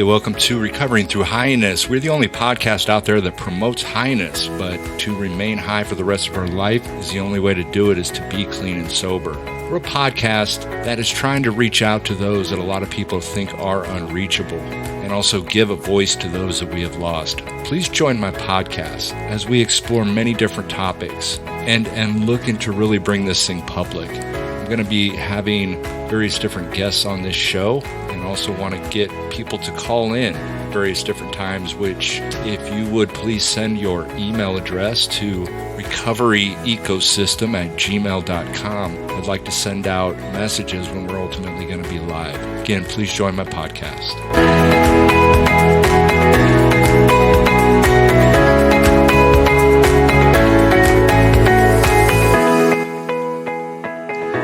welcome to Recovering Through Highness. We're the only podcast out there that promotes highness, but to remain high for the rest of our life is the only way to do it is to be clean and sober. We're a podcast that is trying to reach out to those that a lot of people think are unreachable and also give a voice to those that we have lost. Please join my podcast as we explore many different topics and looking to really bring this thing public. I'm going to be having various different guests on this show and also want to get people to call in various different times, which if you would please send your email address to recoveryecosystem@gmail.com. I'd like to send out messages when we're ultimately going to be live. Again, please join my podcast.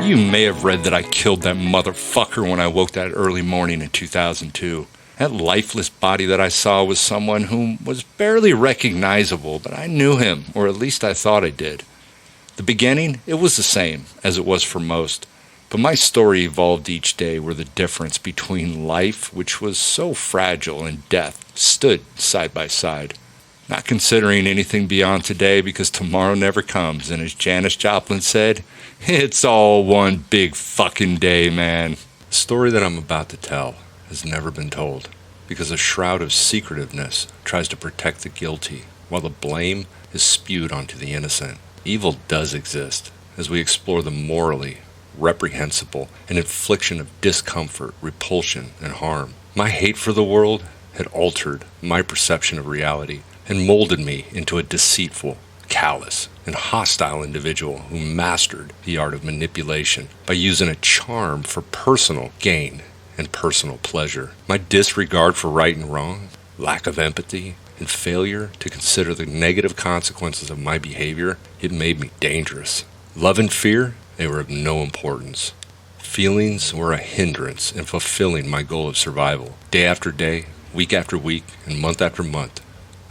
You may have read that I killed that motherfucker when I woke that early morning in 2002. That lifeless body that I saw was someone who was barely recognizable, but I knew him, or at least I thought I did. The beginning, it was the same as it was for most, but my story evolved each day where the difference between life, which was so fragile, and death stood side by side. Not considering anything beyond today because tomorrow never comes, and as Janis Joplin said, it's all one big fucking day, man. The story that I'm about to tell has never been told because a shroud of secretiveness tries to protect the guilty while the blame is spewed onto the innocent. Evil does exist as we explore the morally reprehensible and infliction of discomfort, repulsion, and harm. My hate for the world had altered my perception of reality and molded me into a deceitful, callous, and hostile individual who mastered the art of manipulation by using a charm for personal gain and personal pleasure. My disregard for right and wrong, lack of empathy, and failure to consider the negative consequences of my behavior, it made me dangerous. Love and fear, they were of no importance. Feelings were a hindrance in fulfilling my goal of survival. Day after day, week after week, and month after month,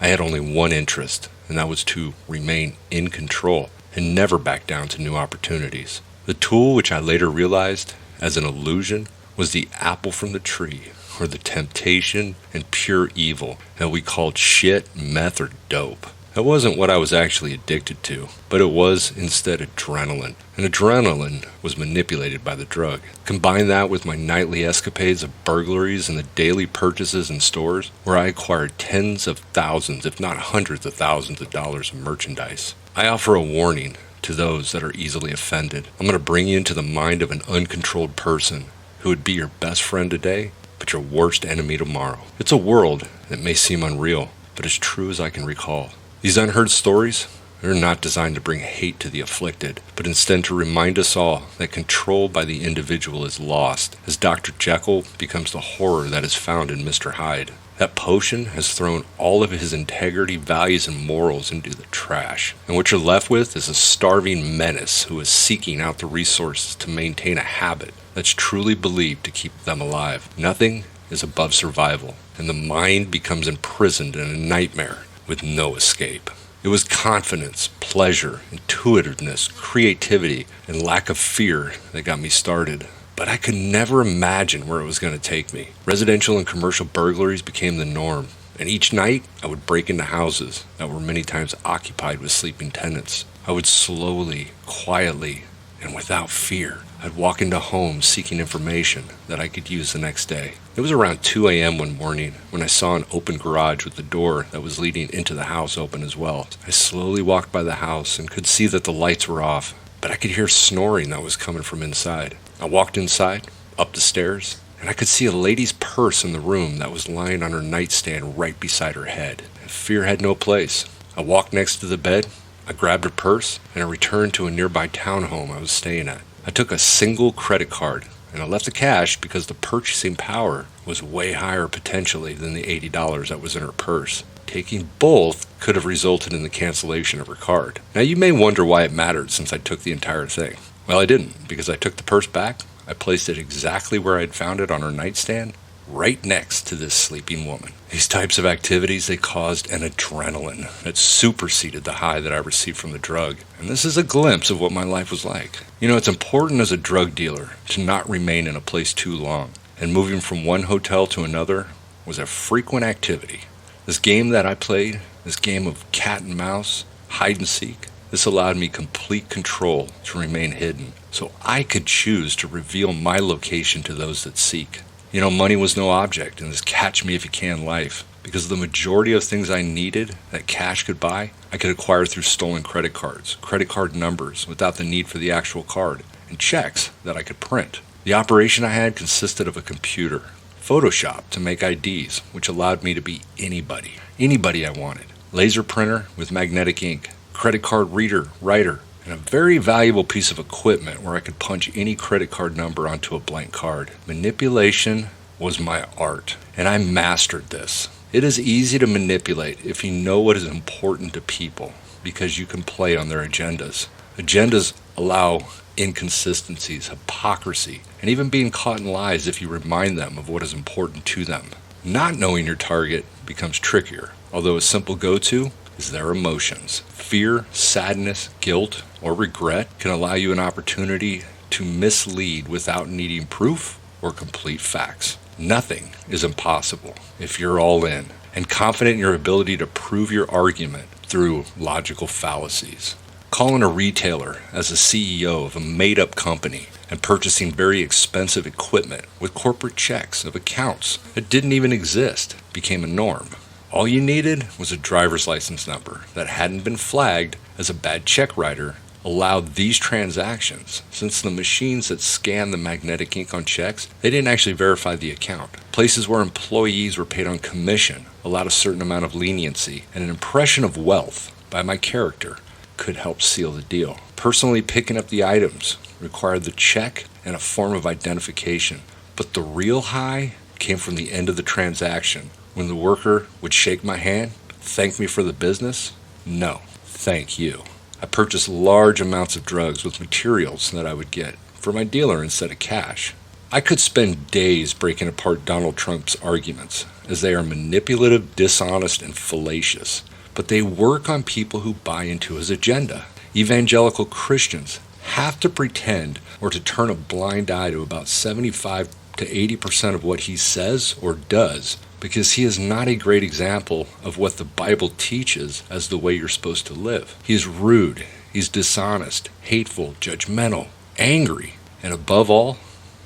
I had only one interest, and that was to remain in control and never back down to new opportunities. The tool which I later realized as an illusion was the apple from the tree, or the temptation and pure evil that we called shit, meth, or dope. That wasn't what I was actually addicted to, but it was instead adrenaline. And adrenaline was manipulated by the drug. Combine that with my nightly escapades of burglaries and the daily purchases in stores, where I acquired tens of thousands, if not hundreds of thousands of dollars of merchandise. I offer a warning to those that are easily offended. I'm going to bring you into the mind of an uncontrolled person who would be your best friend today, but your worst enemy tomorrow. It's a world that may seem unreal, but as true as I can recall. These unheard stories are not designed to bring hate to the afflicted, but instead to remind us all that control by the individual is lost, as Dr. Jekyll becomes the horror that is found in Mr. Hyde. That potion has thrown all of his integrity, values, and morals into the trash, and what you're left with is a starving menace who is seeking out the resources to maintain a habit that's truly believed to keep them alive. Nothing is above survival, and the mind becomes imprisoned in a nightmare with no escape. It was confidence, pleasure, intuitiveness, creativity, and lack of fear that got me started. But I could never imagine where it was going to take me. Residential and commercial burglaries became the norm, and each night I would break into houses that were many times occupied with sleeping tenants. I would slowly, quietly, and without fear, I'd walk into homes seeking information that I could use the next day. It was around 2 a.m. one morning when I saw an open garage with the door that was leading into the house open as well. I slowly walked by the house and could see that the lights were off, but I could hear snoring that was coming from inside. I walked inside, up the stairs, and I could see a lady's purse in the room that was lying on her nightstand right beside her head. Fear had no place. I walked next to the bed, I grabbed her purse, and I returned to a nearby townhome I was staying at. I took a single credit card, and I left the cash because the purchasing power was way higher potentially than the $80 that was in her purse. Taking both could have resulted in the cancellation of her card. Now you may wonder why it mattered since I took the entire thing. Well, I didn't, because I took the purse back, I placed it exactly where I'd found it on her nightstand, right next to this sleeping woman. These types of activities, they caused an adrenaline that superseded the high that I received from the drug. And this is a glimpse of what my life was like. You know, it's important as a drug dealer to not remain in a place too long. And moving from one hotel to another was a frequent activity. This game that I played, this game of cat and mouse, hide and seek, this allowed me complete control to remain hidden, so I could choose to reveal my location to those that seek. You know, money was no object in this catch-me-if-you-can life, because the majority of things I needed that cash could buy, I could acquire through stolen credit cards, credit card numbers without the need for the actual card, and checks that I could print. The operation I had consisted of a computer, Photoshop to make IDs, which allowed me to be anybody I wanted, laser printer with magnetic ink, credit card reader, writer, and a very valuable piece of equipment where I could punch any credit card number onto a blank card. Manipulation was my art, and I mastered this. It is easy to manipulate if you know what is important to people, because you can play on their agendas. Agendas allow inconsistencies, hypocrisy, and even being caught in lies if you remind them of what is important to them. Not knowing your target becomes trickier, although a simple go-to is their emotions. Fear, sadness, guilt, or regret can allow you an opportunity to mislead without needing proof or complete facts. Nothing is impossible if you're all in and confident in your ability to prove your argument through logical fallacies. Calling a retailer as a CEO of a made-up company and purchasing very expensive equipment with corporate checks of accounts that didn't even exist became a norm. All you needed was a driver's license number that hadn't been flagged as a bad check writer allowed these transactions, since the machines that scan the magnetic ink on checks, they didn't actually verify the account. Places where employees were paid on commission allowed a certain amount of leniency, and an impression of wealth by my character could help seal the deal. Personally picking up the items required the check and a form of identification, but the real high came from the end of the transaction, when the worker would shake my hand, thank me for the business. No, thank you. I purchased large amounts of drugs with materials that I would get for my dealer instead of cash. I could spend days breaking apart Donald Trump's arguments, as they are manipulative, dishonest, and fallacious, but they work on people who buy into his agenda. Evangelical Christians have to pretend or to turn a blind eye to about 75 to 80% of what he says or does, because he is not a great example of what the Bible teaches as the way you're supposed to live. He is rude, he's dishonest, hateful, judgmental, angry, and above all,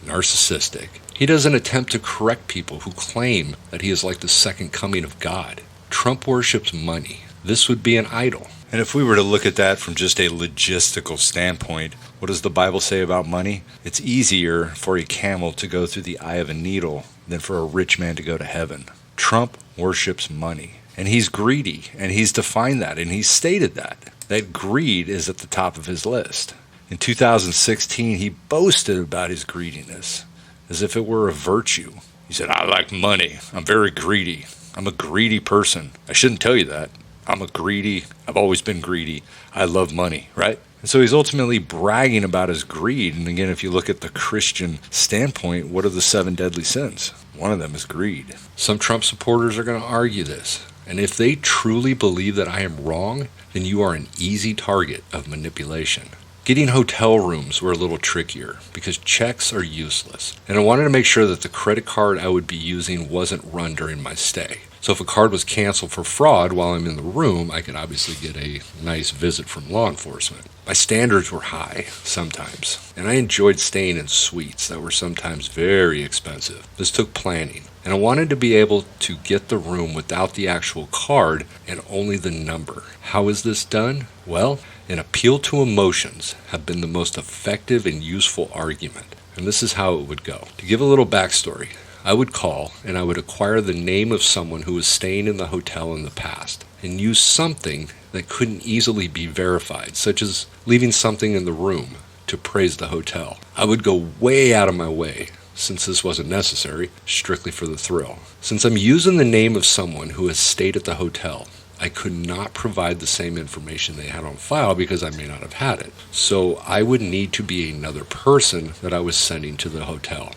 narcissistic. He doesn't attempt to correct people who claim that he is like the second coming of God. Trump worships money. This would be an idol. And if we were to look at that from just a logistical standpoint, what does the Bible say about money? It's easier for a camel to go through the eye of a needle than for a rich man to go to heaven. Trump worships money, and he's greedy, and he's defined that, and he's stated that greed is at the top of his list. In 2016, he boasted about his greediness as if it were a virtue. He said, I like money. I'm very greedy. I'm a greedy person. I shouldn't tell you that. I've always been greedy. I love money, right? And so he's ultimately bragging about his greed. And again, if you look at the Christian standpoint, what are the 7 deadly sins? One of them is greed. Some Trump supporters are going to argue this. And if they truly believe that I am wrong, then you are an easy target of manipulation. Getting hotel rooms were a little trickier because checks are useless. And I wanted to make sure that the credit card I would be using wasn't run during my stay. So if a card was canceled for fraud while I'm in the room, I could obviously get a nice visit from law enforcement. My standards were high sometimes, and I enjoyed staying in suites that were sometimes very expensive. This took planning, and I wanted to be able to get the room without the actual card and only the number. How is this done? Well, an appeal to emotions have been the most effective and useful argument, and this is how it would go. To give a little backstory, I would call and I would acquire the name of someone who was staying in the hotel in the past and use something that couldn't easily be verified, such as leaving something in the room to praise the hotel. I would go way out of my way, since this wasn't necessary, strictly for the thrill. Since I'm using the name of someone who has stayed at the hotel, I could not provide the same information they had on file because I may not have had it. So I would need to be another person that I was sending to the hotel.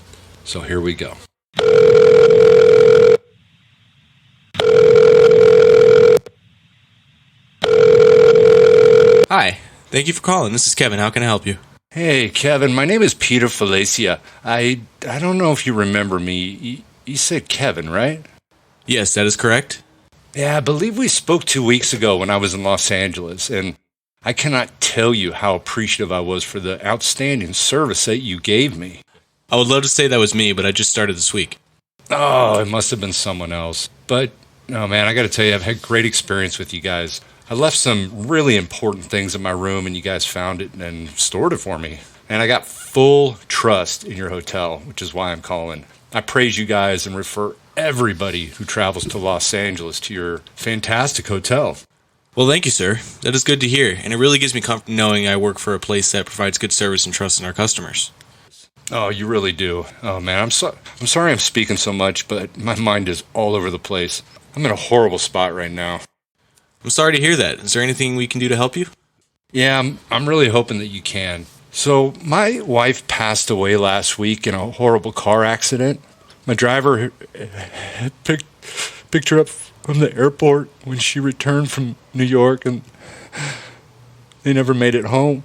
So here we go. Hi, thank you for calling. This is Kevin. How can I help you? Hey, Kevin, my name is Peter Falacia. I don't know if you remember me. You said Kevin, right? Yes, that is correct. Yeah, I believe we spoke 2 weeks ago when I was in Los Angeles, and I cannot tell you how appreciative I was for the outstanding service that you gave me. I would love to say that was me, but I just started this week. Oh, it must have been someone else. But, oh man, I gotta tell you, I've had great experience with you guys. I left some really important things in my room, and you guys found it and stored it for me. And I got full trust in your hotel, which is why I'm calling. I praise you guys and refer everybody who travels to Los Angeles to your fantastic hotel. Well, thank you, sir. That is good to hear, and it really gives me comfort knowing I work for a place that provides good service and trust in our customers. Oh, you really do. Oh man, I'm sorry I'm speaking so much, but my mind is all over the place. I'm in a horrible spot right now. I'm sorry to hear that. Is there anything we can do to help you? Yeah, I'm really hoping that you can. So, my wife passed away last week in a horrible car accident. My driver picked her up from the airport when she returned from New York, and they never made it home.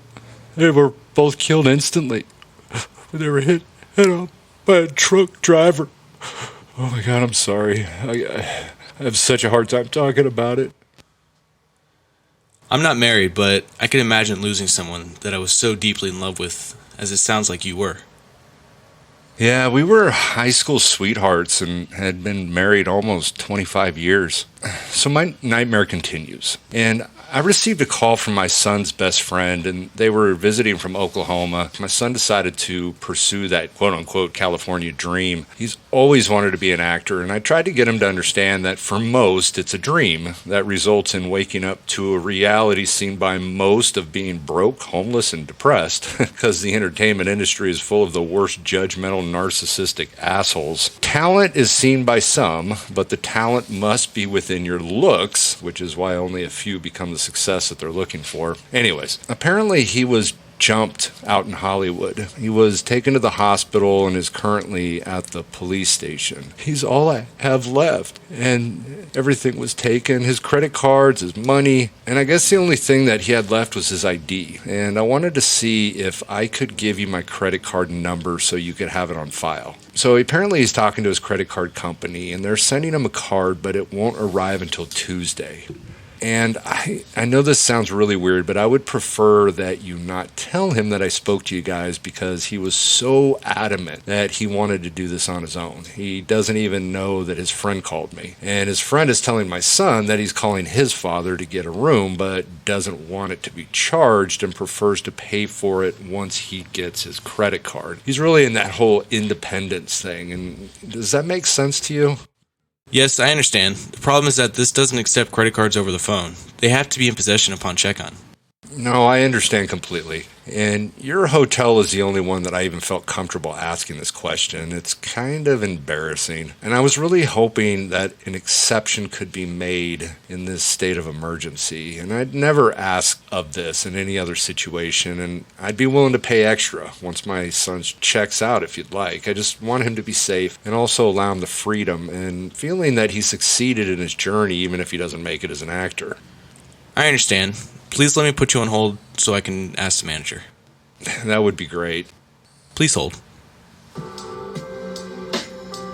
They were both killed instantly. They were hit on by a truck driver. Oh my God, I'm sorry. I have such a hard time talking about it. I'm not married, but I can imagine losing someone that I was so deeply in love with, as it sounds like you were. Yeah, we were high school sweethearts and had been married almost 25 years. So my nightmare continues. And I received a call from my son's best friend, and they were visiting from Oklahoma. My son decided to pursue that quote-unquote California dream. He's always wanted to be an actor, and I tried to get him to understand that for most, it's a dream that results in waking up to a reality seen by most of being broke, homeless, and depressed, because the entertainment industry is full of the worst judgmental, narcissistic assholes. Talent is seen by some, but the talent must be within your looks, which is why only a few become the success that they're looking for. Anyways, apparently he was jumped out in Hollywood. He was taken to the hospital and is currently at the police station. He's all I have left, and everything was taken, his credit cards, his money, and I guess the only thing that he had left was his ID. And I wanted to see if I could give you my credit card number so you could have it on file. So apparently he's talking to his credit card company, and they're sending him a card, but it won't arrive until Tuesday. And I know this sounds really weird, but I would prefer that you not tell him that I spoke to you guys, because he was so adamant that he wanted to do this on his own. He doesn't even know that his friend called me. And his friend is telling my son that he's calling his father to get a room, but doesn't want it to be charged and prefers to pay for it once he gets his credit card. He's really in that whole independence thing. And does that make sense to you? Yes, I understand. The problem is that this doesn't accept credit cards over the phone. They have to be in possession upon check-on. No, I understand completely. And your hotel is the only one that I even felt comfortable asking this question. It's kind of embarrassing. And I was really hoping that an exception could be made in this state of emergency. And I'd never ask of this in any other situation. And I'd be willing to pay extra once my son checks out if you'd like. I just want him to be safe and also allow him the freedom and feeling that he succeeded in his journey even if he doesn't make it as an actor. I understand. Please let me put you on hold so I can ask the manager. That would be great. Please hold.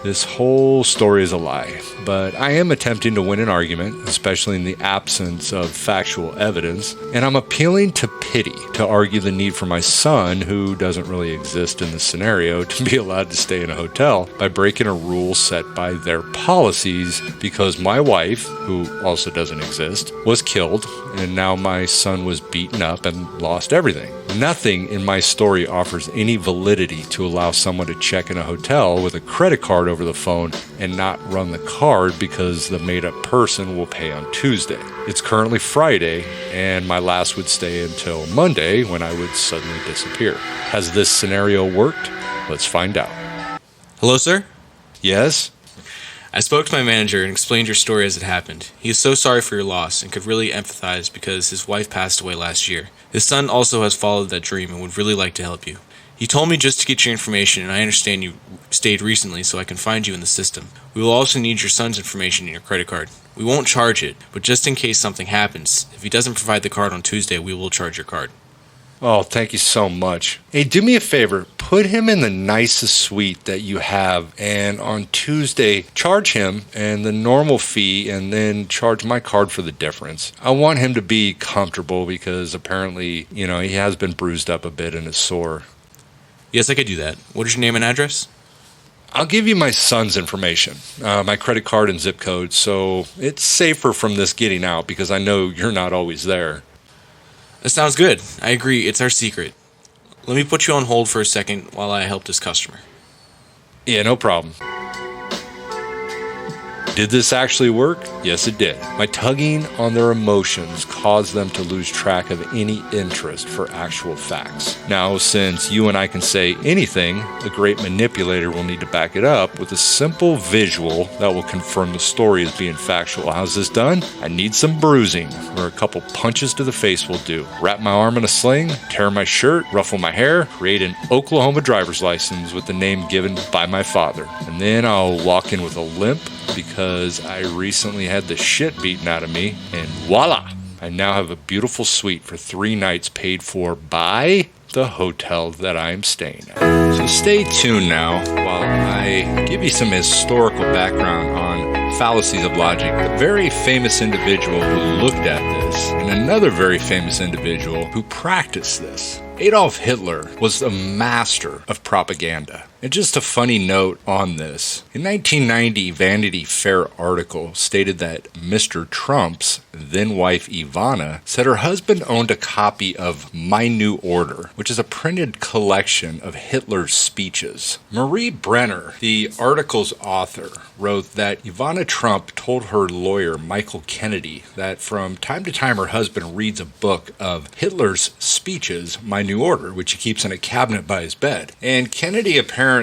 This whole story is a lie, but I am attempting to win an argument, especially in the absence of factual evidence, and I'm appealing to pity to argue the need for my son, who doesn't really exist in this scenario, to be allowed to stay in a hotel by breaking a rule set by their policies, because my wife, who also doesn't exist, was killed, and now my son was beaten up and lost everything. Nothing in my story offers any validity to allow someone to check in a hotel with a credit card over the phone and not run the card because the made-up person will pay on Tuesday. It's currently Friday, and my last would stay until Monday, when I would suddenly disappear. Has this scenario worked? Let's find out. Hello, sir? Yes? I spoke to my manager and explained your story as it happened. He is so sorry for your loss and could really empathize because his wife passed away last year. His son also has followed that dream and would really like to help you. He told me just to get your information, and I understand you stayed recently, so I can find you in the system. We will also need your son's information and your credit card. We won't charge it, but just in case something happens, if he doesn't provide the card on Tuesday, we will charge your card. Oh, thank you so much. Hey, do me a favor. Put him in the nicest suite that you have, and on Tuesday, charge him and the normal fee, and then charge my card for the difference. I want him to be comfortable because apparently, he has been bruised up a bit and is sore. Yes, I could do that. What is your name and address? I'll give you my son's information, my credit card and zip code, so it's safer from this getting out because I know you're not always there. That sounds good. I agree. It's our secret. Let me put you on hold for a second while I help this customer. Yeah, no problem. Did this actually work? Yes, it did. My tugging on their emotions caused them to lose track of any interest for actual facts. Now, since you and I can say anything, a great manipulator will need to back it up with a simple visual that will confirm the story as being factual. How's this done? I need some bruising, or a couple punches to the face will do. Wrap my arm in a sling, tear my shirt, ruffle my hair, create an Oklahoma driver's license with the name given by my father. And then I'll walk in with a limp because I recently had the shit beaten out of me, and voila! I now have a beautiful suite for 3 nights paid for by the hotel that I am staying at. So stay tuned now while I give you some historical background on fallacies of logic. A very famous individual who looked at this, and another very famous individual who practiced this. Adolf Hitler was a master of propaganda. And just a funny note on this. In 1990, Vanity Fair article stated that Mr. Trump's then-wife Ivana said her husband owned a copy of My New Order, which is a printed collection of Hitler's speeches. Marie Brenner, the article's author, wrote that Ivana Trump told her lawyer, Michael Kennedy, that from time to time her husband reads a book of Hitler's speeches, My New Order, which he keeps in a cabinet by his bed. And Kennedy apparently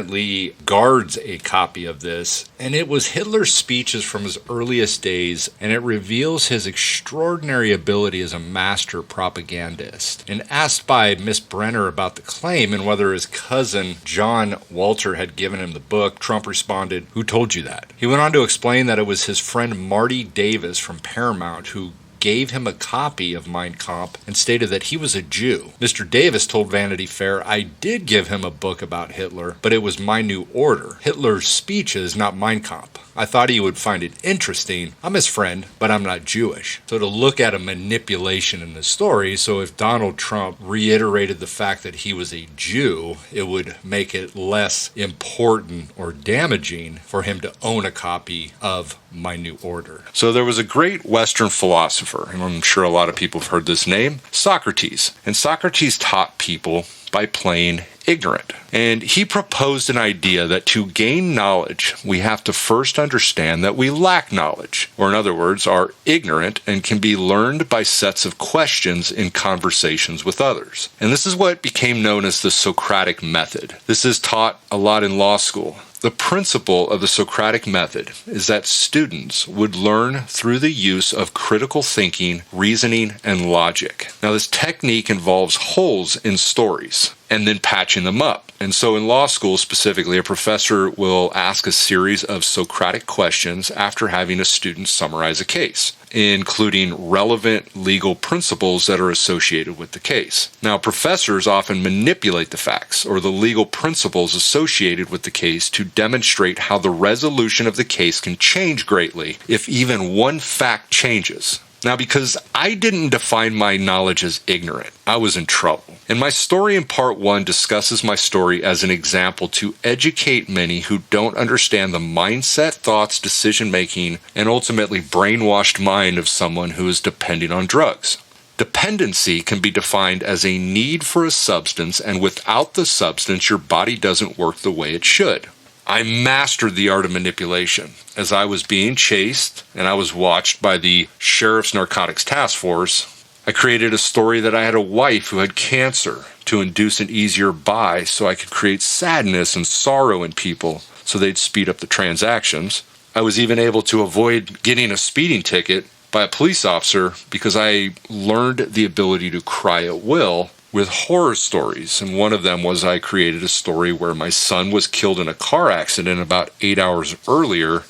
guards a copy of this, and it was Hitler's speeches from his earliest days, and it reveals his extraordinary ability as a master propagandist. And asked by Miss Brenner about the claim and whether his cousin John Walter had given him the book, Trump responded, "Who told you that?" He went on to explain that it was his friend Marty Davis from Paramount who gave him a copy of Mein Kampf and stated that he was a Jew. Mr. Davis told Vanity Fair, "I did give him a book about Hitler, but it was My New Order. Hitler's speeches, not Mein Kampf. I thought he would find it interesting. I'm his friend, but I'm not Jewish." So to look at a manipulation in the story, so if Donald Trump reiterated the fact that he was a Jew, it would make it less important or damaging for him to own a copy of My New Order. So there was a great Western philosopher, and I'm sure a lot of people have heard this name, Socrates. And Socrates taught people by playing ignorant. And he proposed an idea that to gain knowledge, we have to first understand that we lack knowledge, or in other words, are ignorant and can be learned by sets of questions in conversations with others. And this is what became known as the Socratic method. This is taught a lot in law school. The principle of the Socratic method is that students would learn through the use of critical thinking, reasoning, and logic. Now, this technique involves holes in stories and then patching them up. And so in law school specifically, a professor will ask a series of Socratic questions after having a student summarize a case, including relevant legal principles that are associated with the case. Now, professors often manipulate the facts or the legal principles associated with the case to demonstrate how the resolution of the case can change greatly if even one fact changes. Now, because I didn't define my knowledge as ignorant, I was in trouble. And my story in part 1 discusses my story as an example to educate many who don't understand the mindset, thoughts, decision-making, and ultimately brainwashed mind of someone who is depending on drugs. Dependency can be defined as a need for a substance, and without the substance, your body doesn't work the way it should. I mastered the art of manipulation. As I was being chased and I was watched by the Sheriff's Narcotics Task Force, I created a story that I had a wife who had cancer to induce an easier buy so I could create sadness and sorrow in people so they'd speed up the transactions. I was even able to avoid getting a speeding ticket by a police officer because I learned the ability to cry at will with horror stories, and one of them was I created a story where my son was killed in a car accident about 8 hours earlier,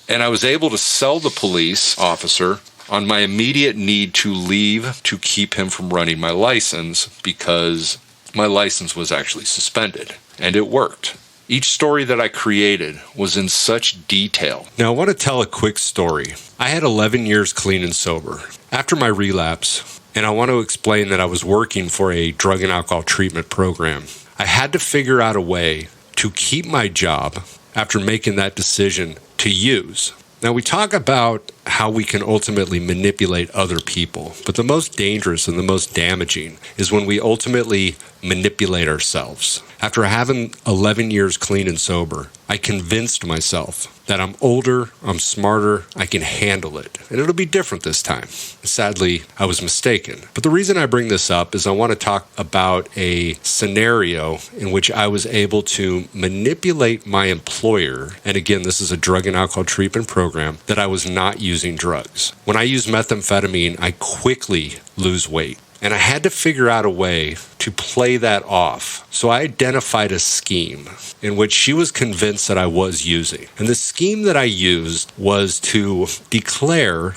and I was able to sell the police officer on my immediate need to leave to keep him from running my license because my license was actually suspended. And it worked. Each story that I created was in such detail. Now, I want to tell a quick story. I had 11 years clean and sober. After my relapse, and I want to explain that I was working for a drug and alcohol treatment program, I had to figure out a way to keep my job after making that decision to use. Now, we talk about how we can ultimately manipulate other people, but the most dangerous and the most damaging is when we ultimately manipulate ourselves. After having 11 years clean and sober, I convinced myself that I'm older, I'm smarter, I can handle it, and it'll be different this time. Sadly, I was mistaken. But the reason I bring this up is I want to talk about a scenario in which I was able to manipulate my employer, and again, this is a drug and alcohol treatment program, that I was not using drugs. When I use methamphetamine, I quickly lose weight. And I had to figure out a way to play that off. So I identified a scheme in which she was convinced that I was using. And the scheme that I used was to declare,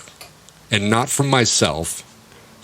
and not from myself,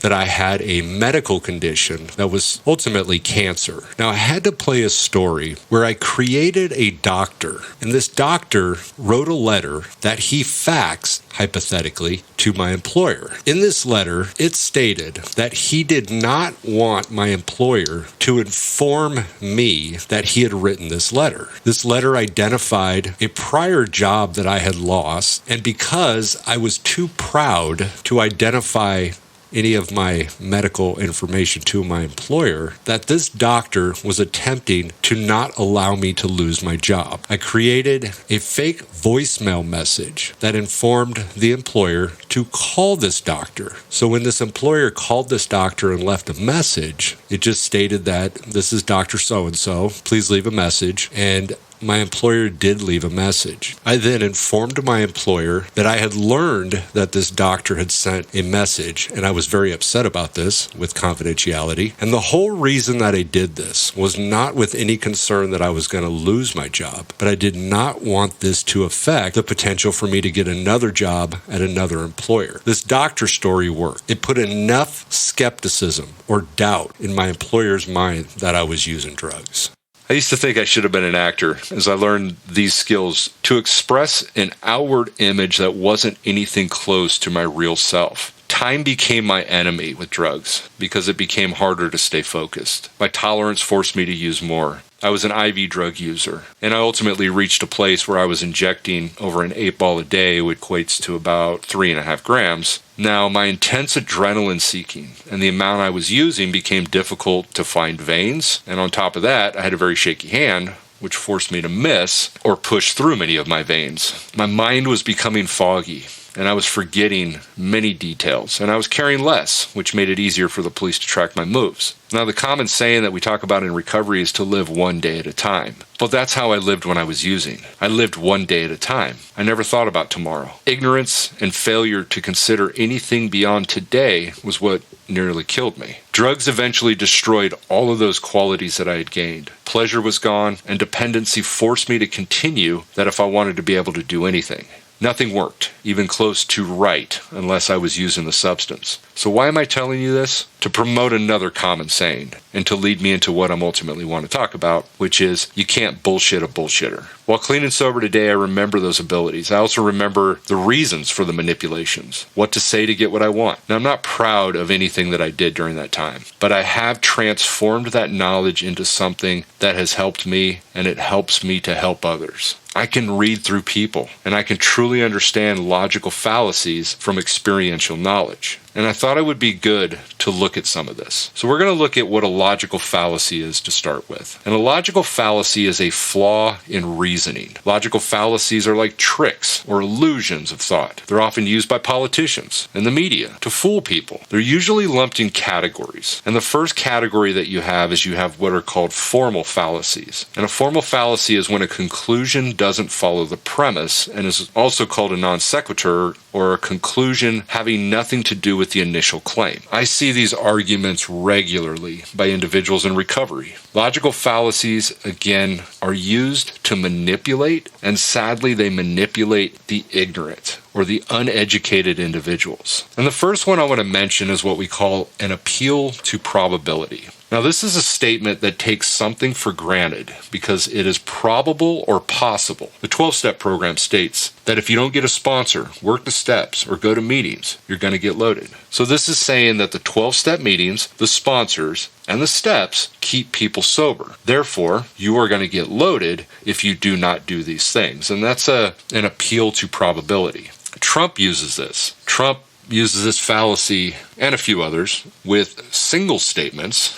that I had a medical condition that was ultimately cancer. Now, I had to play a story where I created a doctor, and this doctor wrote a letter that he faxed, hypothetically, to my employer. In this letter, it stated that he did not want my employer to inform me that he had written this letter. This letter identified a prior job that I had lost, and because I was too proud to identify any of my medical information to my employer, that this doctor was attempting to not allow me to lose my job. I created a fake voicemail message that informed the employer to call this doctor. So when this employer called this doctor and left a message, it just stated that this is Dr. So-and-so, please leave a message, and my employer did leave a message. I then informed my employer that I had learned that this doctor had sent a message, and I was very upset about this with confidentiality. And the whole reason that I did this was not with any concern that I was going to lose my job, but I did not want this to affect the potential for me to get another job at another employer. This doctor story worked. It put enough skepticism or doubt in my employer's mind that I was using drugs. I used to think I should have been an actor as I learned these skills to express an outward image that wasn't anything close to my real self. Time became my enemy with drugs because it became harder to stay focused. My tolerance forced me to use more. I was an IV drug user, and I ultimately reached a place where I was injecting over an 8 ball a day, which equates to about 3.5 grams. Now, my intense adrenaline seeking and the amount I was using became difficult to find veins, and on top of that, I had a very shaky hand, which forced me to miss or push through many of my veins. My mind was becoming foggy, and I was forgetting many details, and I was carrying less, which made it easier for the police to track my moves. Now, the common saying that we talk about in recovery is to live one day at a time. Well, that's how I lived when I was using. I lived one day at a time. I never thought about tomorrow. Ignorance and failure to consider anything beyond today was what nearly killed me. Drugs eventually destroyed all of those qualities that I had gained. Pleasure was gone, and dependency forced me to continue that if I wanted to be able to do anything. Nothing worked, even close to right, unless I was using the substance. So why am I telling you this? To promote another common saying, and to lead me into what I'm ultimately want to talk about, which is, you can't bullshit a bullshitter. While clean and sober today, I remember those abilities. I also remember the reasons for the manipulations, what to say to get what I want. Now, I'm not proud of anything that I did during that time, but I have transformed that knowledge into something that has helped me, and it helps me to help others. I can read through people, and I can truly understand logical fallacies from experiential knowledge. And I thought it would be good to look at some of this. So we're going to look at what a logical fallacy is to start with. And a logical fallacy is a flaw in reasoning. Logical fallacies are like tricks or illusions of thought. They're often used by politicians and the media to fool people. They're usually lumped in categories. And the first category that you have is you have what are called formal fallacies. And a formal fallacy is when a conclusion doesn't follow the premise, and is also called a non sequitur, or a conclusion having nothing to do with the initial claim. I see these arguments regularly by individuals in recovery. Logical fallacies, again, are used to manipulate, and sadly they manipulate the ignorant. or the uneducated individuals. And the first one I want to mention is what we call an appeal to probability. Now, this is a statement that takes something for granted because it is probable or possible. The 12-step program states that if you don't get a sponsor, work the steps, or go to meetings, you're going to get loaded. So this is saying that the 12-step meetings, the sponsors, and the steps keep people sober. Therefore, you are going to get loaded if you do not do these things. And that's an appeal to probability. Trump uses this. Trump uses this fallacy and a few others with single statements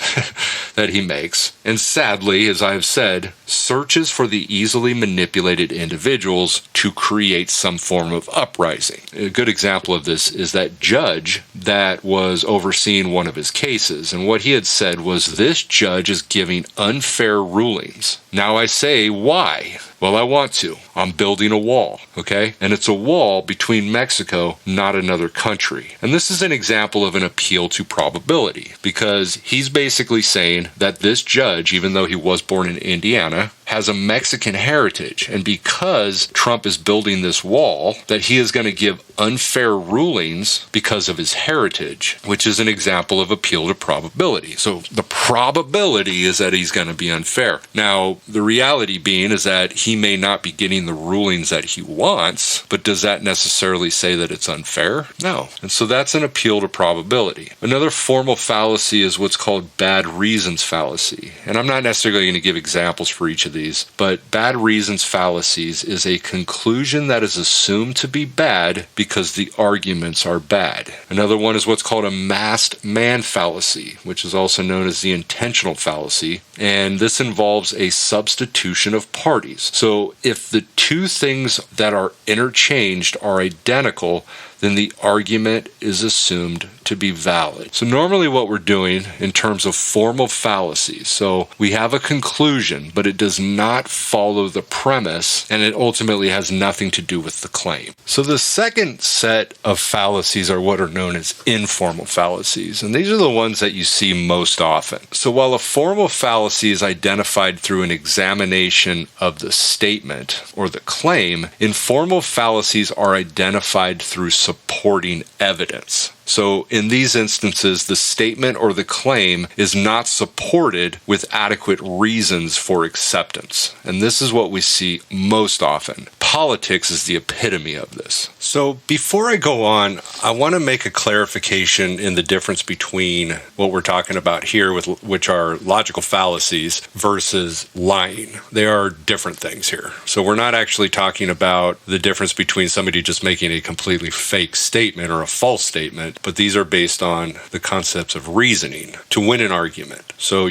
that he makes. And sadly, as I have said, searches for the easily manipulated individuals to create some form of uprising. A good example of this is that judge that was overseeing one of his cases. And what he had said was, this judge is giving unfair rulings. Now I say, why? Well, I want to. I'm building a wall, okay? And it's a wall between Mexico, not another country. And this is an example of an appeal to probability, because he's basically saying that this judge, even though he was born in Indiana, has a Mexican heritage. And because Trump is building this wall, that he is going to give unfair rulings because of his heritage, which is an example of appeal to probability. So the probability is that he's going to be unfair. Now, the reality being is that he may not be getting the rulings that he wants, but does that necessarily say that it's unfair? No. And so that's an appeal to probability. Another formal fallacy is what's called bad reasons fallacy. And I'm not necessarily going to give examples for each of these, but bad reasons fallacies is a conclusion that is assumed to be bad because the arguments are bad. Another one is what's called a masked man fallacy, which is also known as the intentional fallacy. And this involves a substitution of parties. So if the two things that are interchanged are identical, then the argument is assumed to be valid. So normally what we're doing in terms of formal fallacies, so we have a conclusion, but it does not follow the premise, and it ultimately has nothing to do with the claim. So the second set of fallacies are what are known as informal fallacies, and these are the ones that you see most often. So while a formal fallacy is identified through an examination of the statement or the claim, informal fallacies are identified through supporting evidence. So in these instances, the statement or the claim is not supported with adequate reasons for acceptance. And this is what we see most often. Politics is the epitome of this. So before I go on, I want to make a clarification in the difference between what we're talking about here, which are logical fallacies, versus lying. They are different things here. So we're not actually talking about the difference between somebody just making a completely fake statement or a false statement, but these are based on the concepts of reasoning to win an argument. So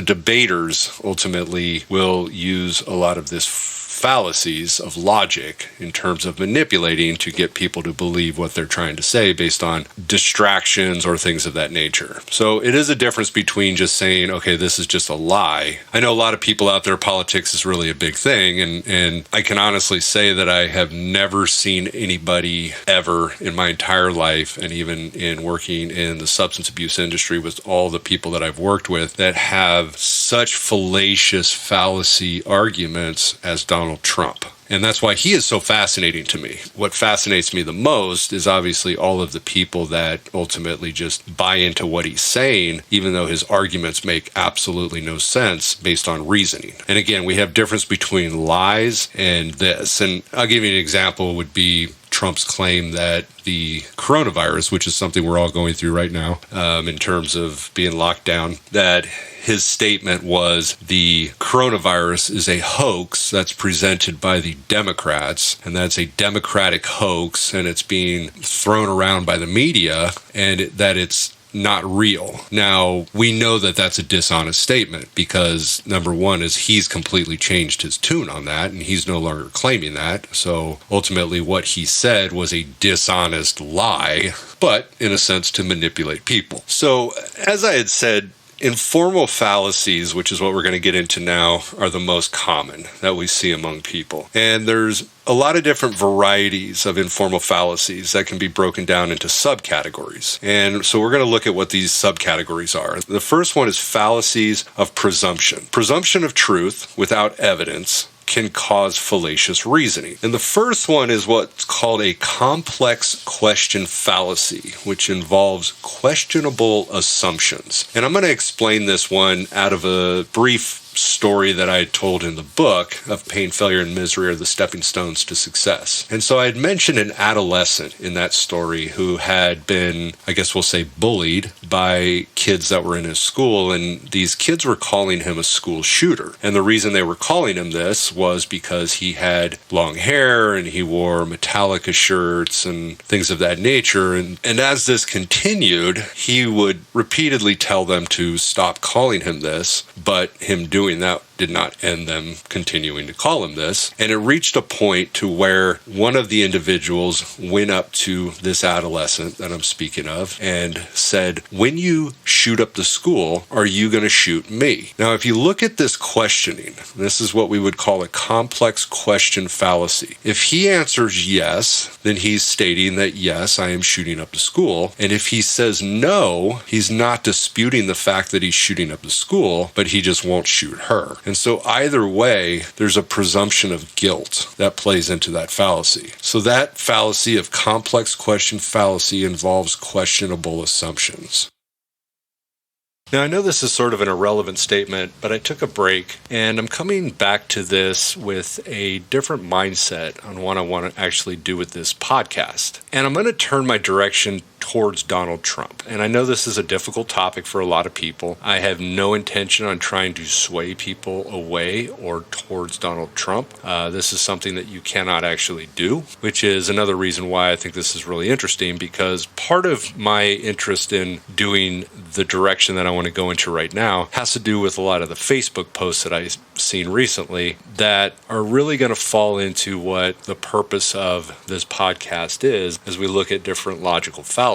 debaters ultimately will use a lot of this fallacies of logic in terms of manipulating to get people to believe what they're trying to say based on distractions or things of that nature. So it is a difference between just saying, okay, this is just a lie. I know a lot of people out there, politics is really a big thing, and I can honestly say that I have never seen anybody ever in my entire life, and even in working in the substance abuse industry with all the people that I've worked with, that have such fallacious fallacy arguments as Donald Trump. And that's why he is so fascinating to me. What fascinates me the most is obviously all of the people that ultimately just buy into what he's saying, even though his arguments make absolutely no sense based on reasoning. And again, we have difference between lies and this. And I'll give you an example would be Trump's claim that the coronavirus, which is something we're all going through right now in terms of being locked down, that his statement was the coronavirus is a hoax that's presented by the Democrats, and that's a Democratic hoax, and it's being thrown around by the media, and that it's not real. Now, we know that that's a dishonest statement because, number one, is he's completely changed his tune on that, and he's no longer claiming that. So ultimately what he said was a dishonest lie, but in a sense to manipulate people. So as I had said, informal fallacies, which is what we're going to get into now, are the most common that we see among people. And there's a lot of different varieties of informal fallacies that can be broken down into subcategories. And so we're going to look at what these subcategories are. The first one is fallacies of presumption. Presumption of truth without evidence can cause fallacious reasoning. And the first one is what's called a complex question fallacy, which involves questionable assumptions. And I'm going to explain this one out of a brief story that I had told in the book of Pain, Failure, and Misery are the Stepping Stones to Success. And so I had mentioned an adolescent in that story who had been, I guess we'll say, bullied by kids that were in his school, and these kids were calling him a school shooter. And the reason they were calling him this was because he had long hair and he wore Metallica shirts and things of that nature. And as this continued, he would repeatedly tell them to stop calling him this, but him doing that did not end them continuing to call him this. And it reached a point to where one of the individuals went up to this adolescent that I'm speaking of and said, "When you shoot up the school, are you going to shoot me?" Now, if you look at this questioning, this is what we would call a complex question fallacy. If he answers yes, then he's stating that, yes, I am shooting up the school. And if he says no, he's not disputing the fact that he's shooting up the school, but he just won't shoot her. And so either way, there's a presumption of guilt that plays into that fallacy. So that fallacy of complex question fallacy involves questionable assumptions. Now, I know this is sort of an irrelevant statement, but I took a break, and I'm coming back to this with a different mindset on what I want to actually do with this podcast. And I'm going to turn my direction towards Donald Trump. And I know this is a difficult topic for a lot of people. I have no intention on trying to sway people away or towards Donald Trump. This is something that you cannot actually do, which is another reason why I think this is really interesting, because part of my interest in doing the direction that I want to go into right now has to do with a lot of the Facebook posts that I've seen recently that are really going to fall into what the purpose of this podcast is as we look at different logical fallacies.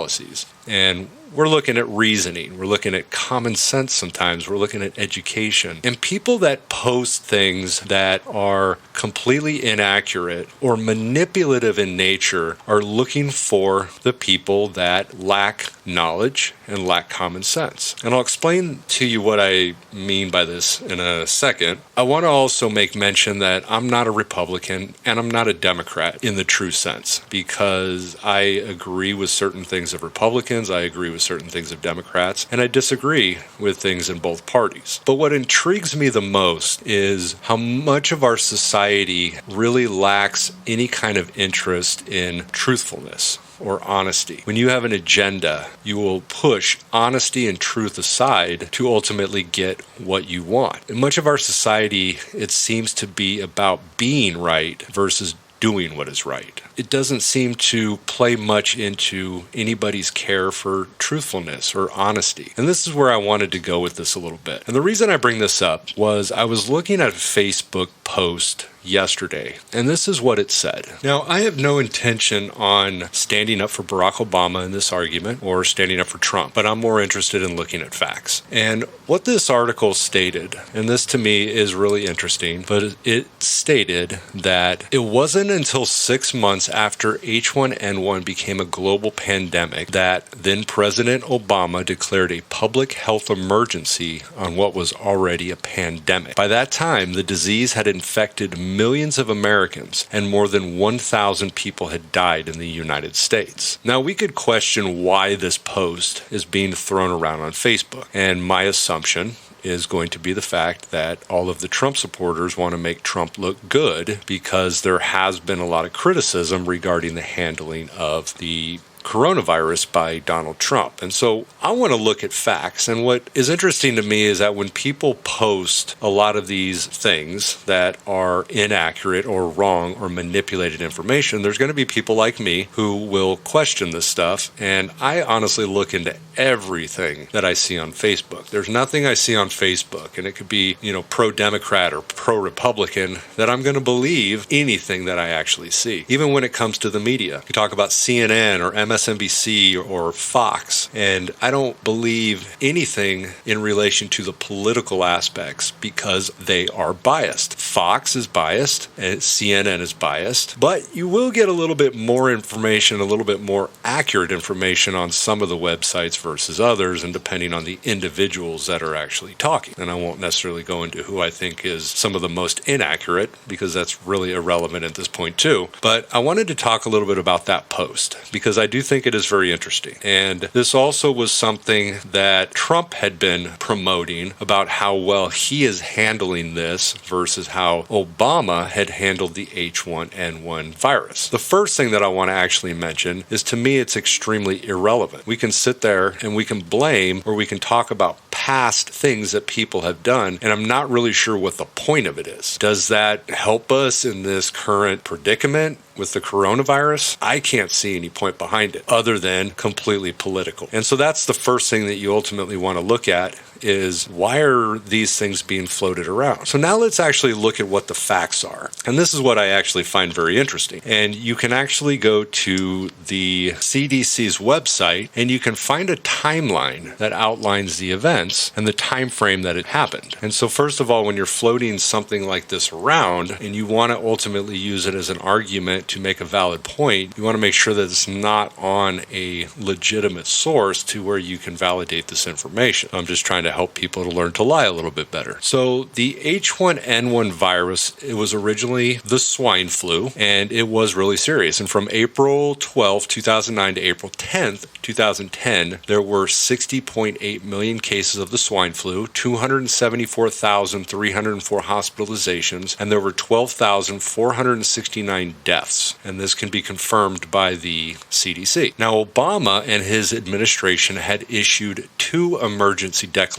And we're looking at reasoning. We're looking at common sense sometimes. We're looking at education. And people that post things that are completely inaccurate or manipulative in nature are looking for the people that lack knowledge and lack common sense. And I'll explain to you what I mean by this in a second. I want to also make mention that I'm not a Republican and I'm not a Democrat in the true sense, because I agree with certain things of Republicans, I agree with certain things of Democrats, and I disagree with things in both parties. But what intrigues me the most is how much of our society really lacks any kind of interest in truthfulness or honesty. When you have an agenda, you will push honesty and truth aside to ultimately get what you want. In much of our society, it seems to be about being right versus doing what is right. It doesn't seem to play much into anybody's care for truthfulness or honesty. And this is where I wanted to go with this a little bit. And the reason I bring this up was I was looking at a Facebook post yesterday, and this is what it said. Now, I have no intention on standing up for Barack Obama in this argument or standing up for Trump, but I'm more interested in looking at facts. And what this article stated, and this to me is really interesting, but it stated that it wasn't until 6 months after H1N1 became a global pandemic that then President Obama declared a public health emergency on what was already a pandemic. By that time, the disease had infected millions of Americans, and more than 1,000 people had died in the United States. Now, we could question why this post is being thrown around on Facebook, and my assumption is going to be the fact that all of the Trump supporters want to make Trump look good because there has been a lot of criticism regarding the handling of the coronavirus by Donald Trump. And so I want to look at facts. And what is interesting to me is that when people post a lot of these things that are inaccurate or wrong or manipulated information, there's going to be people like me who will question this stuff. And I honestly look into everything that I see on Facebook. There's nothing I see on Facebook, and it could be, pro-Democrat or pro-Republican, that I'm going to believe anything that I actually see. Even when it comes to the media. You talk about CNN or MSNBC MSNBC or Fox, and I don't believe anything in relation to the political aspects because they are biased. Fox is biased, and CNN is biased, but you will get a little bit more information, a little bit more accurate information on some of the websites versus others, and depending on the individuals that are actually talking. And I won't necessarily go into who I think is some of the most inaccurate, because that's really irrelevant at this point too. But I wanted to talk a little bit about that post, because I do think it is very interesting. And this also was something that Trump had been promoting about how well he is handling this versus how Obama had handled the H1N1 virus. The first thing that I want to actually mention is, to me, it's extremely irrelevant. We can sit there and we can blame, or we can talk about past things that people have done, and I'm not really sure what the point of it is. Does that help us in this current predicament with the coronavirus? I can't see any point behind it other than completely political. And so that's the first thing that you ultimately want to look at, is why are these things being floated around? So now let's actually look at what the facts are. And this is what I actually find very interesting. And you can actually go to the CDC's website and you can find a timeline that outlines the events and the time frame that it happened. And so first of all, when you're floating something like this around and you want to ultimately use it as an argument to make a valid point, you want to make sure that it's not on a legitimate source to where you can validate this information. I'm just trying to help people to learn to lie a little bit better. So the H1N1 virus, it was originally the swine flu, and it was really serious. And from April 12, 2009 to April 10th, 2010, there were 60.8 million cases of the swine flu, 274,304 hospitalizations, and there were 12,469 deaths. And this can be confirmed by the CDC. Now, Obama and his administration had issued 2 emergency declarations.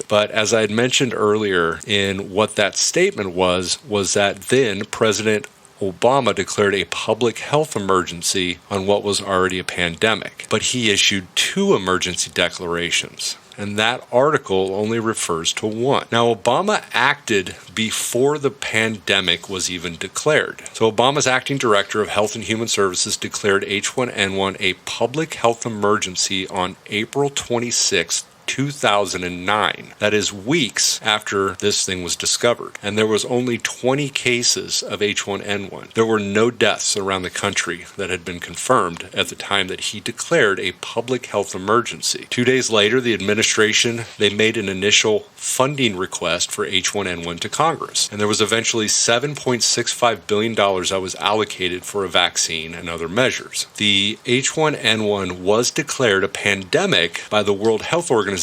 But as I had mentioned earlier in what that statement was that then President Obama declared a public health emergency on what was already a pandemic. But he issued 2 emergency declarations. And that article only refers to 1. Now, Obama acted before the pandemic was even declared. So Obama's acting director of Health and Human Services declared H1N1 a public health emergency on April 26th, 2009. That is weeks after this thing was discovered. And there was only 20 cases of H1N1. There were no deaths around the country that had been confirmed at the time that he declared a public health emergency. 2 days later, the administration, they made an initial funding request for H1N1 to Congress. And there was eventually $7.65 billion that was allocated for a vaccine and other measures. The H1N1 was declared a pandemic by the World Health Organization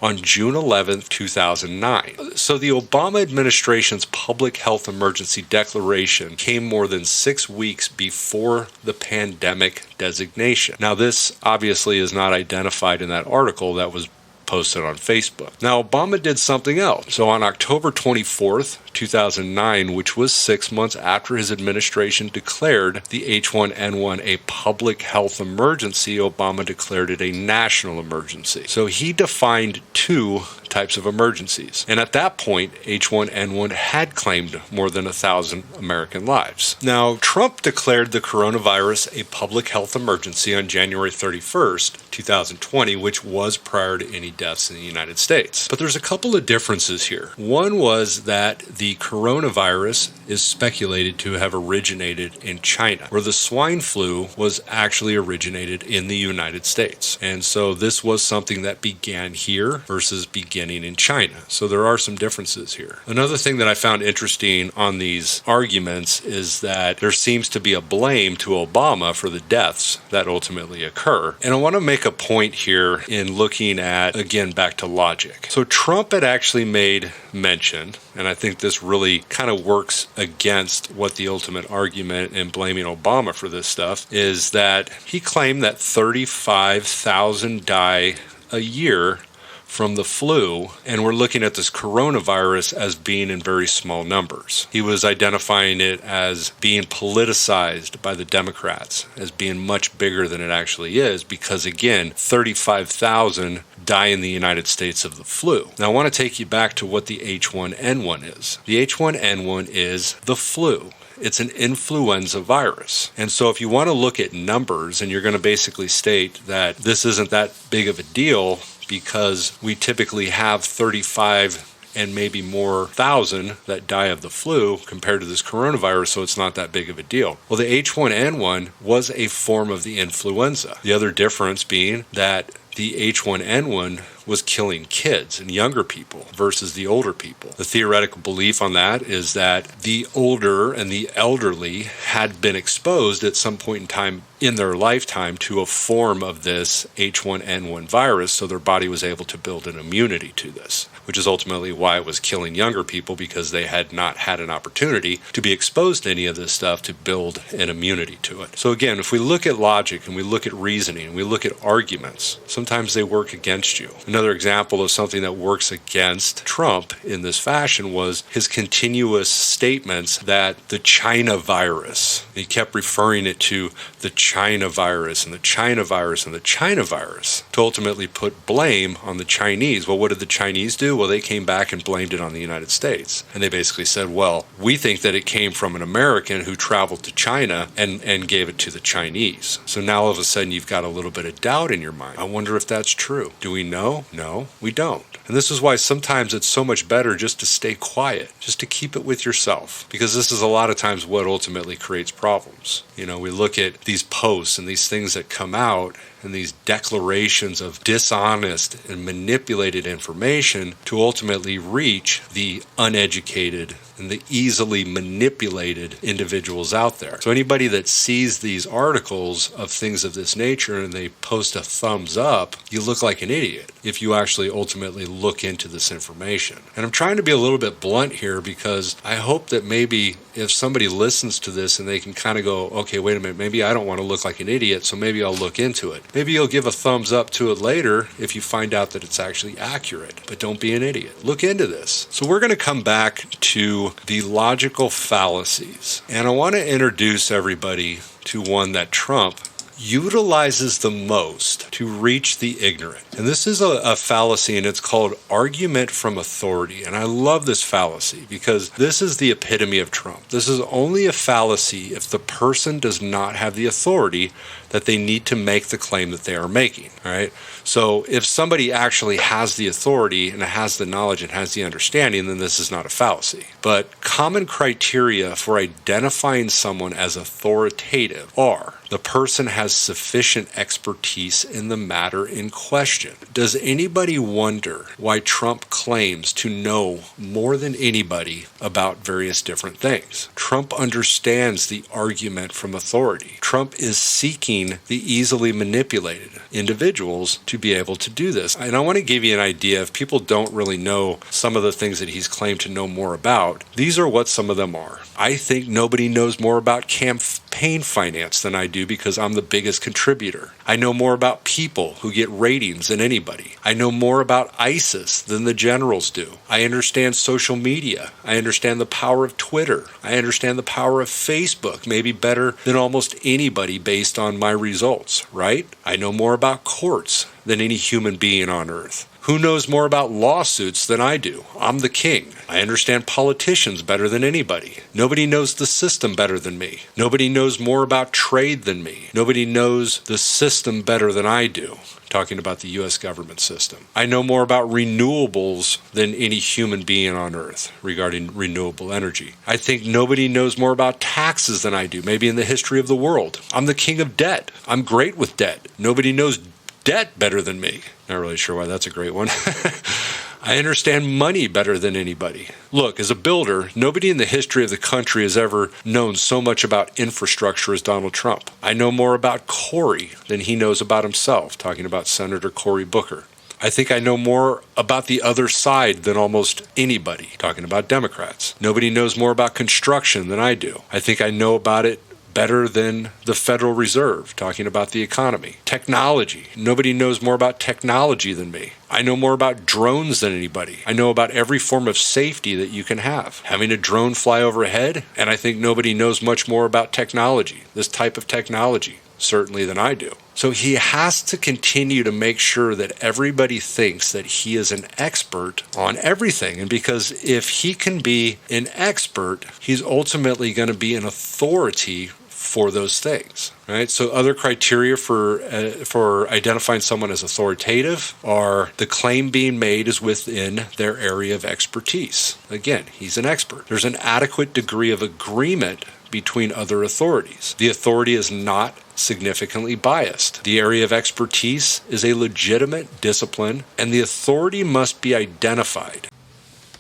on June 11, 2009. So the Obama administration's public health emergency declaration came more than 6 weeks before the pandemic designation. Now, this obviously is not identified in that article that was posted on Facebook. Now, Obama did something else. So on October 24th, 2009, which was 6 months after his administration declared the H1N1 a public health emergency, Obama declared it a national emergency. So he defined 2 types of emergencies. And at that point, H1N1 had claimed more than 1,000 American lives. Now, Trump declared the coronavirus a public health emergency on January 31st, 2020, which was prior to any deaths in the United States. But there's a couple of differences here. One was that the coronavirus is speculated to have originated in China, where the swine flu was actually originated in the United States. And so this was something that began here versus beginning in China. So there are some differences here. Another thing that I found interesting on these arguments is that there seems to be a blame to Obama for the deaths that ultimately occur. And I want to make a point here in looking at, again, back to logic. So Trump had actually made mention, and I think this really kind of works against what the ultimate argument in blaming Obama for this stuff is, that he claimed that 35,000 die a year from the flu, and we're looking at this coronavirus as being in very small numbers. He was identifying it as being politicized by the Democrats, as being much bigger than it actually is, because again, 35,000 die in the United States of the flu. Now, I want to take you back to what the H1N1 is. The H1N1 is the flu. It's an influenza virus. And so if you want to look at numbers and you're going to basically state that this isn't that big of a deal because we typically have 35 and maybe more thousand that die of the flu compared to this coronavirus, so it's not that big of a deal. Well, the H1N1 was a form of the influenza. The other difference being that the H1N1 was killing kids and younger people versus the older people. The theoretical belief on that is that the older and the elderly had been exposed at some point in time in their lifetime to a form of this H1N1 virus, so their body was able to build an immunity to this, which is ultimately why it was killing younger people, because they had not had an opportunity to be exposed to any of this stuff to build an immunity to it. So again, if we look at logic and we look at reasoning and we look at arguments, sometimes they work against you. Another example of something that works against Trump in this fashion was his continuous statements that the China virus, he kept referring it to the China virus and the China virus and the China virus to ultimately put blame on the Chinese. Well, what did the Chinese do? Well, they came back and blamed it on the United States. And they basically said, well, we think that it came from an American who traveled to China and gave it to the Chinese. So now all of a sudden you've got a little bit of doubt in your mind. I wonder if that's true. Do we know? No, we don't. And this is why sometimes it's so much better just to stay quiet, just to keep it with yourself, because this is a lot of times what ultimately creates problems. You know, we look at these posts and these things that come out and these declarations of dishonest and manipulated information to ultimately reach the uneducated and the easily manipulated individuals out there. So anybody that sees these articles of things of this nature and they post a thumbs up, you look like an idiot if you actually ultimately look into this information. And I'm trying to be a little bit blunt here because I hope that maybe if somebody listens to this and they can kind of go, okay, wait a minute, maybe I don't want to look like an idiot, so maybe I'll look into it. Maybe you'll give a thumbs up to it later if you find out that it's actually accurate, but don't be an idiot. Look into this. So we're going to come back to the logical fallacies. And I want to introduce everybody to one that Trump utilizes the most to reach the ignorant. And this is a fallacy, and it's called argument from authority. And I love this fallacy because this is the epitome of Trump. This is only a fallacy if the person does not have the authority that they need to make the claim that they are making. All right. So if somebody actually has the authority and has the knowledge and has the understanding, then this is not a fallacy. But common criteria for identifying someone as authoritative are: the person has sufficient expertise in the matter in question. Does anybody wonder why Trump claims to know more than anybody about various different things? Trump understands the argument from authority. Trump is seeking the easily manipulated individuals to be able to do this. And I want to give you an idea. If people don't really know some of the things that he's claimed to know more about, these are what some of them are. I think nobody knows more about campaign finance than I do because I'm the biggest contributor. I know more about people who get ratings than anybody. I know more about ISIS than the generals do. I understand social media. I understand the power of Twitter. I understand the power of Facebook, maybe better than almost anybody based on my results, right? I know more about courts than any human being on earth. Who knows more about lawsuits than I do? I'm the king. I understand politicians better than anybody. Nobody knows the system better than me. Nobody knows more about trade than me. Nobody knows the system better than I do. Talking about the U.S. government system. I know more about renewables than any human being on earth regarding renewable energy. I think nobody knows more about taxes than I do, maybe in the history of the world. I'm the king of debt. I'm great with debt. Nobody knows debt better than me. Not really sure why that's a great one. I understand money better than anybody. Look, as a builder, nobody in the history of the country has ever known so much about infrastructure as Donald Trump. I know more about Cory than he knows about himself, talking about Senator Cory Booker. I think I know more about the other side than almost anybody, talking about Democrats. Nobody knows more about construction than I do. I think I know about it better than the Federal Reserve, talking about the economy. Technology. Nobody knows more about technology than me. I know more about drones than anybody. I know about every form of safety that you can have. Having a drone fly overhead, and I think nobody knows much more about technology, this type of technology, certainly than I do. So he has to continue to make sure that everybody thinks that he is an expert on everything. And because if he can be an expert, he's ultimately going to be an authority for those things, right? So other criteria for identifying someone as authoritative are the claim being made is within their area of expertise. Again, he's an expert. There's an adequate degree of agreement between other authorities. The authority is not significantly biased. The area of expertise is a legitimate discipline, and the authority must be identified.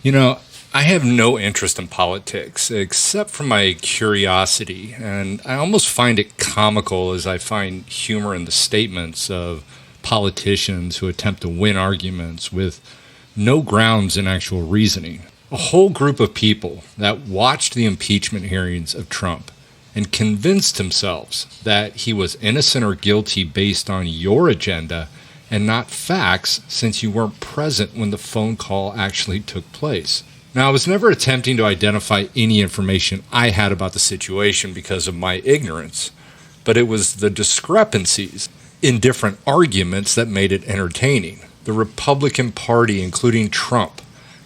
You know, I have no interest in politics except for my curiosity, and I almost find it comical as I find humor in the statements of politicians who attempt to win arguments with no grounds in actual reasoning. A whole group of people that watched the impeachment hearings of Trump and convinced themselves that he was innocent or guilty based on your agenda and not facts, since you weren't present when the phone call actually took place. Now, I was never attempting to identify any information I had about the situation because of my ignorance, but it was the discrepancies in different arguments that made it entertaining. The Republican Party, including Trump,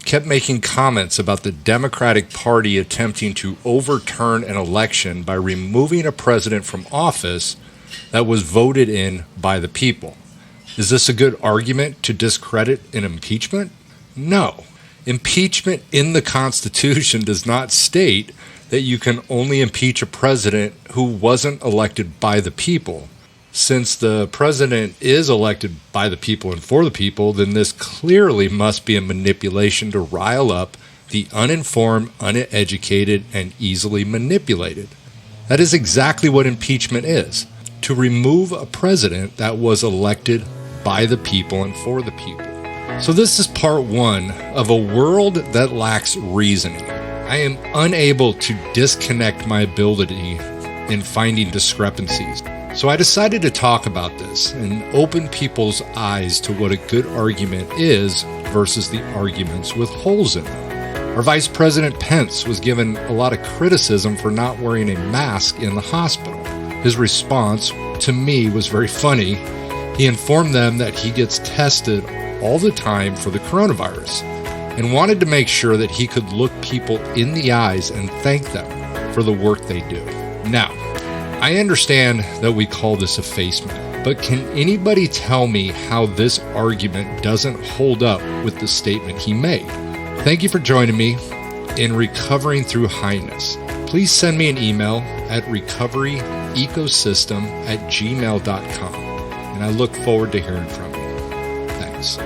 kept making comments about the Democratic Party attempting to overturn an election by removing a president from office that was voted in by the people. Is this a good argument to discredit an impeachment? No. Impeachment in the Constitution does not state that you can only impeach a president who wasn't elected by the people. Since the president is elected by the people and for the people, then this clearly must be a manipulation to rile up the uninformed, uneducated, and easily manipulated. That is exactly what impeachment is, to remove a president that was elected by the people and for the people. So this is part one of a world that lacks reasoning. I am unable to disconnect my ability in finding discrepancies. So I decided to talk about this and open people's eyes to what a good argument is versus the arguments with holes in them. Our Vice President Pence was given a lot of criticism for not wearing a mask in the hospital. His response to me was very funny. He informed them that he gets tested all the time for the coronavirus and wanted to make sure that he could look people in the eyes and thank them for the work they do. Now, I understand that we call this effacement, but can anybody tell me how this argument doesn't hold up with the statement he made? Thank you for joining me in Recovering Through Highness. Please send me an email at recoveryecosystem@gmail.com, and I look forward to hearing from you. Thanks.